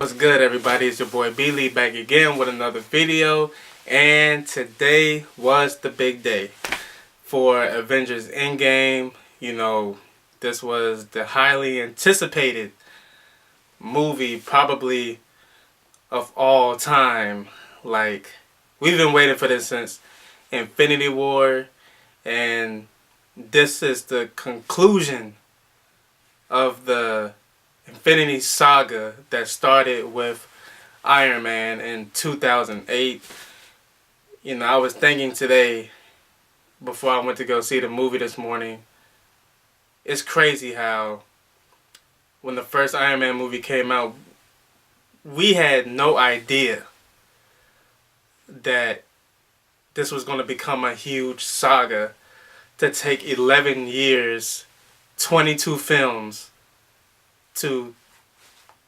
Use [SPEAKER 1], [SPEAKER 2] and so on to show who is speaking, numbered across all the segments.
[SPEAKER 1] What's good, everybody? It's your boy B-Lee back again with another video, and today was the big day for Avengers Endgame. This was the highly anticipated movie probably of all time. Like, we've been waiting for this since Infinity War, and this is the conclusion of the Infinity Saga that started with Iron Man in 2008. I was thinking today, before I went to go see the movie this morning, it's crazy how when the first Iron Man movie came out, we had no idea that this was going to become a huge saga to take 11 years, 22 films to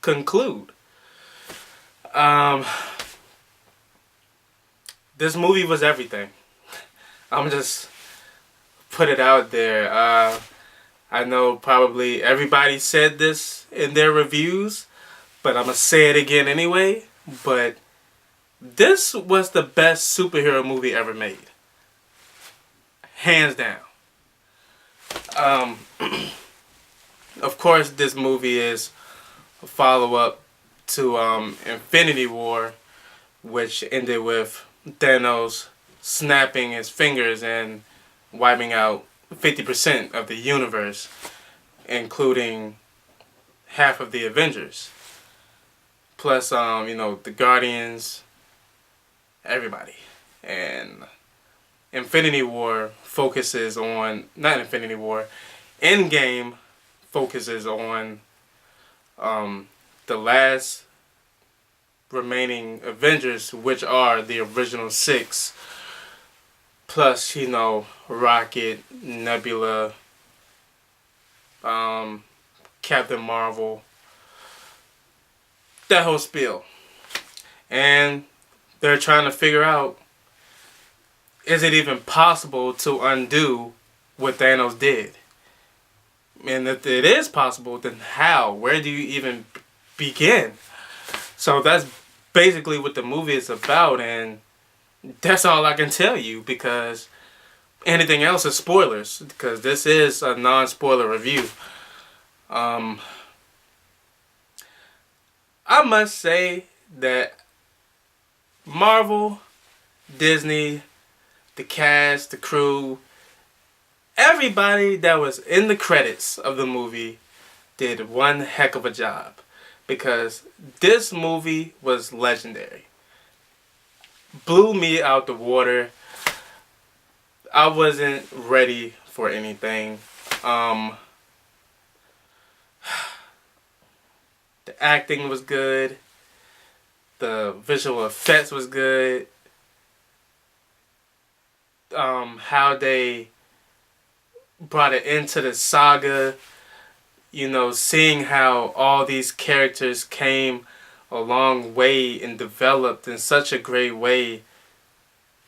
[SPEAKER 1] conclude. This movie was everything. I'm just put it out there. I know probably everybody said this in their reviews, but I'm gonna say it again anyway. But this was the best superhero movie ever made, hands down. Of course, this movie is a follow-up to Infinity War, which ended with Thanos snapping his fingers and wiping out 50% of the universe, including half of the Avengers. Plus, the Guardians, everybody. And Infinity War focuses on, not Infinity War, Endgame focuses on the last remaining Avengers, which are the original 6, plus, Rocket, Nebula, Captain Marvel, that whole spiel. And they're trying to figure out, is it even possible to undo what Thanos did? And if it is possible, then how? Where do you even begin? So that's basically what the movie is about, and that's all I can tell you, because anything else is spoilers, because this is a non-spoiler review. I must say that Marvel, Disney, the cast, the crew, everybody that was in the credits of the movie did one heck of a job, because this movie was legendary. Blew me out the water. I wasn't ready for anything. The acting was good. The visual effects was good. How they brought it into the saga, seeing how all these characters came a long way and developed in such a great way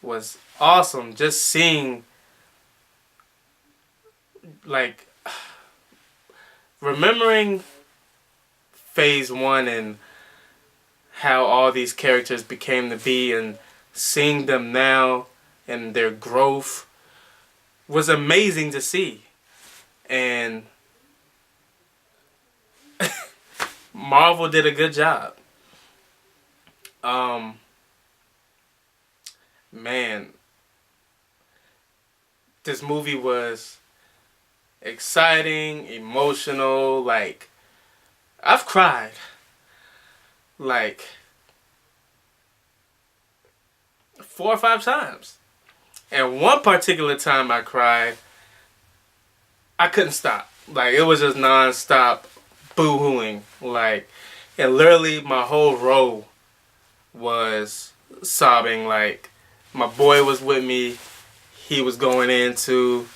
[SPEAKER 1] was awesome. Just seeing, remembering phase 1 and how all these characters became to be, and seeing them now and their growth was amazing to see. And Marvel did a good job. Man, this movie was exciting, emotional. I've cried 4 or 5 times. And one particular time I cried, I couldn't stop. It was just non-stop boo-hooing. And literally my whole row was sobbing. My boy was with me. He was going into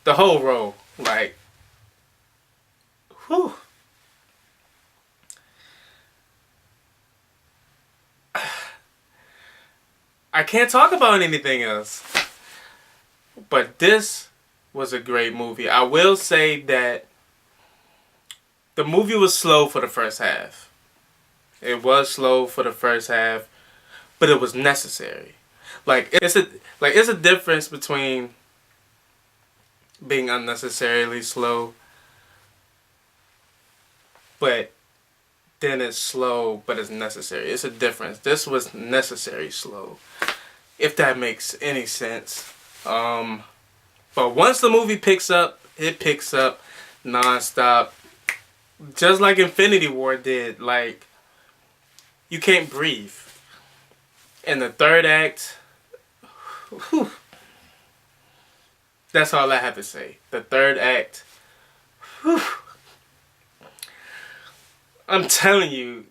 [SPEAKER 1] the whole row. Whew. I can't talk about anything else. But this was a great movie. I will say that the movie was slow for the first half. It was slow for the first half, but it was necessary. It's a difference between being unnecessarily slow, but then it's slow, but it's necessary. It's a difference. This was necessary slow, if that makes any sense. But once the movie picks up, it picks up nonstop, just like Infinity War did. Like, you can't breathe. In the third act, whew, that's all I have to say. The third act, whew, I'm telling you,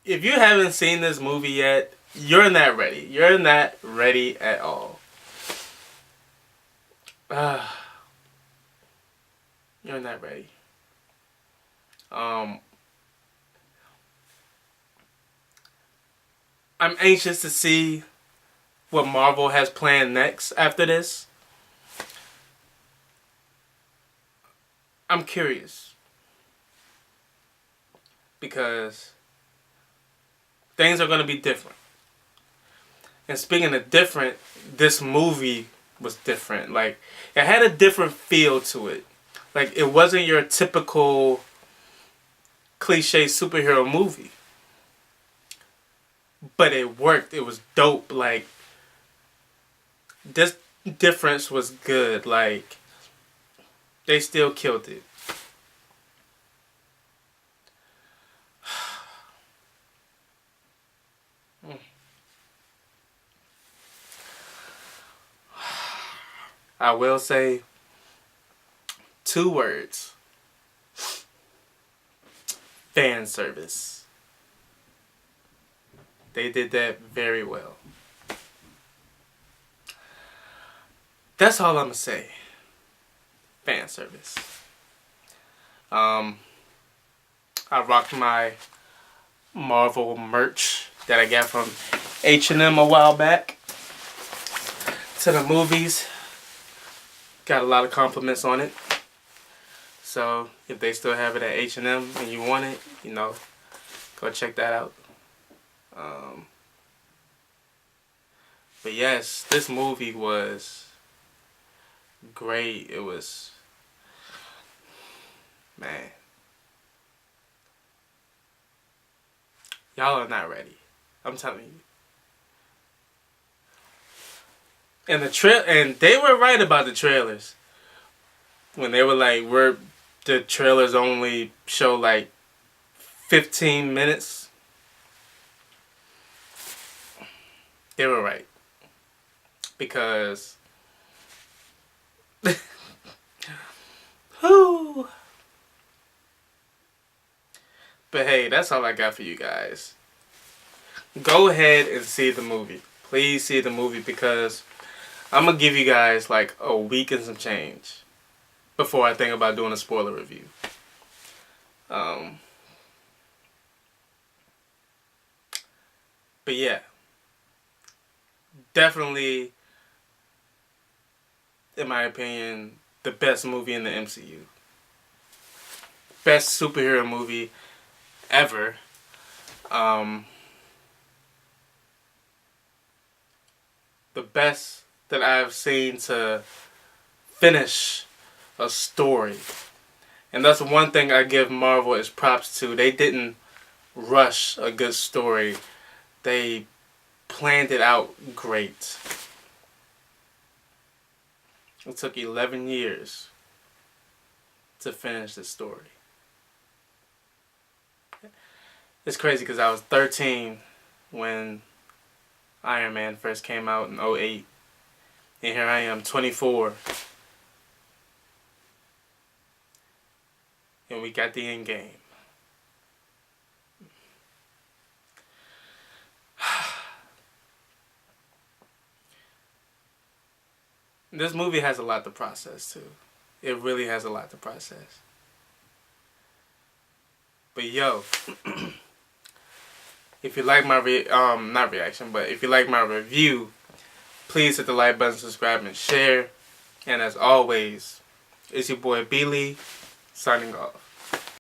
[SPEAKER 1] if you haven't seen this movie yet, you're not ready. You're not ready at all. You're not ready. I'm anxious to see what Marvel has planned next after this. I'm curious. Because things are going to be different. And speaking of different, this movie was different. Like, it had a different feel to it. Like, it wasn't your typical cliche superhero movie. But it worked. It was dope. Like, this difference was good. Like, they still killed it. I will say 2 words. Fan service. They did that very well. That's all I'm gonna say. Fan service. I rocked my Marvel merch that I got from H&M a while back to the movies. Got a lot of compliments on it. So if they still have it at H&M and you want it, you know, go check that out. But yes, this movie was great. It was, man, y'all are not ready. I'm telling you. And and they were right about the trailers. When they were like, the trailers only show like 15 minutes. They were right. Because whew. But hey, that's all I got for you guys. Go ahead and see the movie. Please see the movie, because I'm going to give you guys like a week and some change before I think about doing a spoiler review. But yeah, definitely, in my opinion, the best movie in the MCU. Best superhero movie ever. The best that I've seen to finish a story. And that's one thing I give Marvel is props to. They didn't rush a good story. They planned it out great. It took 11 years to finish the story. It's crazy because I was 13 when Iron Man first came out in 2008. And here I am, 24. And we got the Endgame. This movie has a lot to process too. It really has a lot to process. But yo, if you like my not reaction, but if you like my review, please hit the like button, subscribe, and share. And as always, it's your boy B Lee signing off.